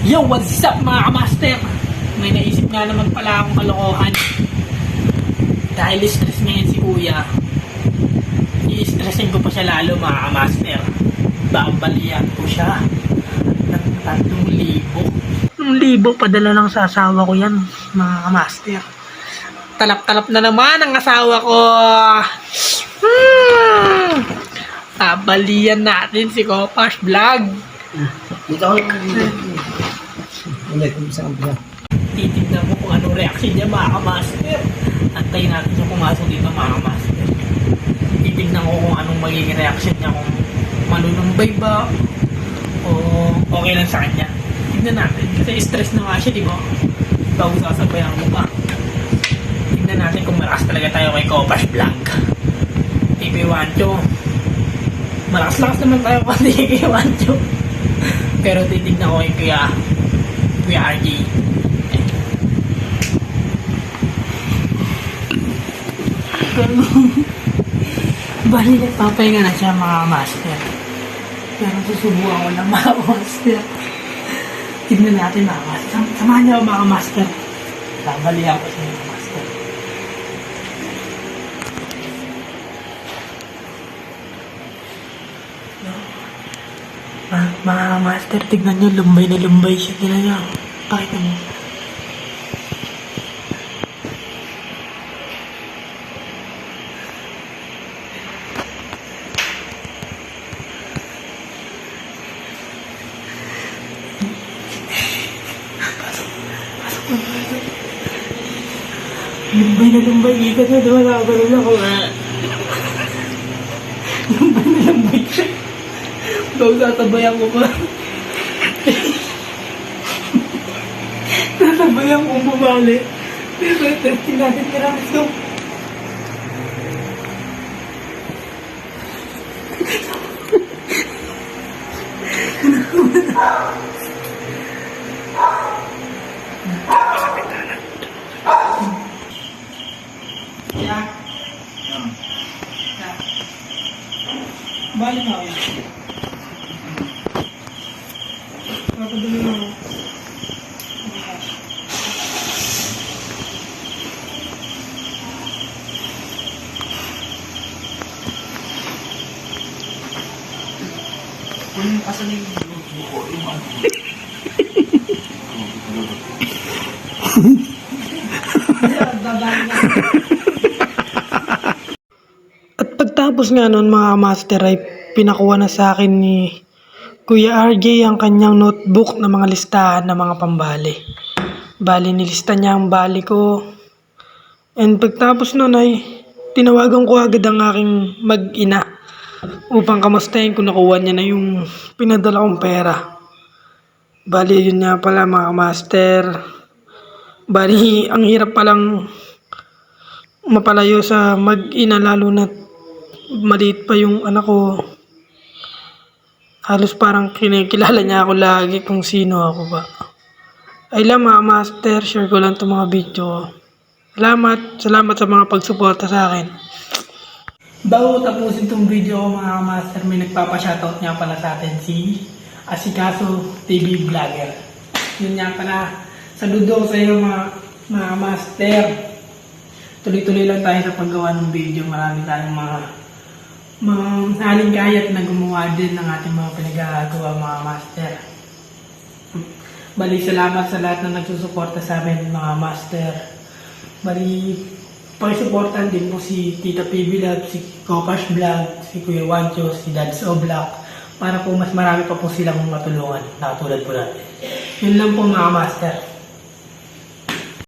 Yo, what's up mga kamaster? May naisip nga naman pala akong kalokohan. Dahil stress ngayon si kuya, i-stressin ko pa siya lalo mga kamaster. Babalian ko siya ng 3,000. 3,000 padala lang sa asawa ko yan mga kamaster. Talap-talap na naman ang asawa ko. Babalian natin si Kopash Vlog. Dito ako ulit sa kabila. Titignan mo kung anong reaction niya mga kamaster. Antayin natin siya pumasok dito mga kamaster. Titignan ko kung anong magiging reaction niya, kung malunumbay ba o okay lang sa kanya. Tignan natin kasi stress na nga siya, di ba? Bago sasabayan mo pa. Tignan natin kung malakas talaga tayo kay Kopash Vlog. TV Wancho, malakas-lakas naman tayo kasi kay Wancho. Pero titignan ko kay Kuya RJ. Bali, nagpapahinga na siya mga master. Pero susubukan ko lang mga master. Tignan natin mga master. Samahan niyo mga master. Balihan ko siya mga master. Mga master, tignan niyo, lumbay na lumbay siya. Tignan niyo. Pakita mo. Lumbay na lumbay. Ikat na diba? Nakagalan ako. Lumbay na lumbay siya. Bago tatabayan ko pa. Tatabayan kong bumali. Pero testing natin kailangan ito. Balik na ako. Papadali na ako. Kung asan yung buko, yung ano? At pagtapos nga nun mga master ay pinakuha na sa akin ni Kuya RJ ang kanyang notebook na mga listahan ng mga pambali. Bali nilista niya ang bali ko. And pagtapos nun ay tinawagan ko agad ang aking mag-ina upang kamustahin kung nakuha niya na yung pinadala kong pera. Bali yun nga pala mga master. Bali ang hirap palang mapalayo sa mag-ina lalo na maliit pa yung anak ko. Halos parang kinikilala niya ako lagi kung sino ako ba. Ay lang mga master, share ko lang itong mga video. Salamat sa mga pagsuporta sa akin. Bago tapusin itong video ko mga master, may nagpapa-shoutout niya pala sa atin si Asikaso TV Vlogger. Yun nga pala, saludo sa iyo mga master. Tuloy-tuloy lang tayo sa paggawa ng video. Marami tayong mga halingkayat na gumawa din ng ating mga pinagagawa mga master. Bali, salamat sa lahat na nagsusuporta sa amin mga master. Bali, pakisuportan din po si Tita PB Lab, si Kopash Vlog, si Kuya Wancho, si Dads Oblak para po mas marami pa po silang matulungan na tulad po natin. Yun lang po mga master.